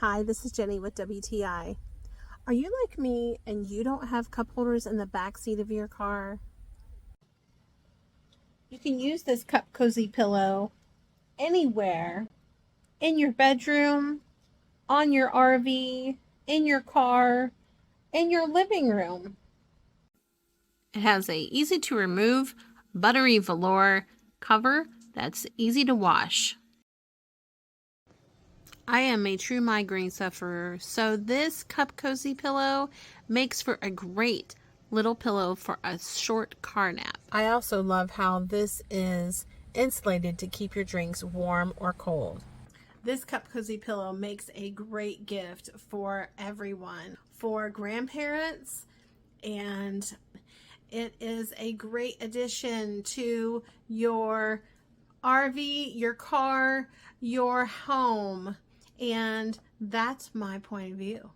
Hi, this is Jenny with WTI. Are you like me and you don't have cup holders in the back seat of your car? You can use this cup cozy pillow anywhere, in your bedroom, on your RV, in your car, in your living room. It has a easy to remove buttery velour cover that's easy to wash. I am a true migraine sufferer, so this cup cozy pillow makes for a great little pillow for a short car nap. I also love how this is insulated to keep your drinks warm or cold. This cup cozy pillow makes a great gift for everyone, for grandparents, and it is a great addition to your RV, your car, your home. And that's my point of view.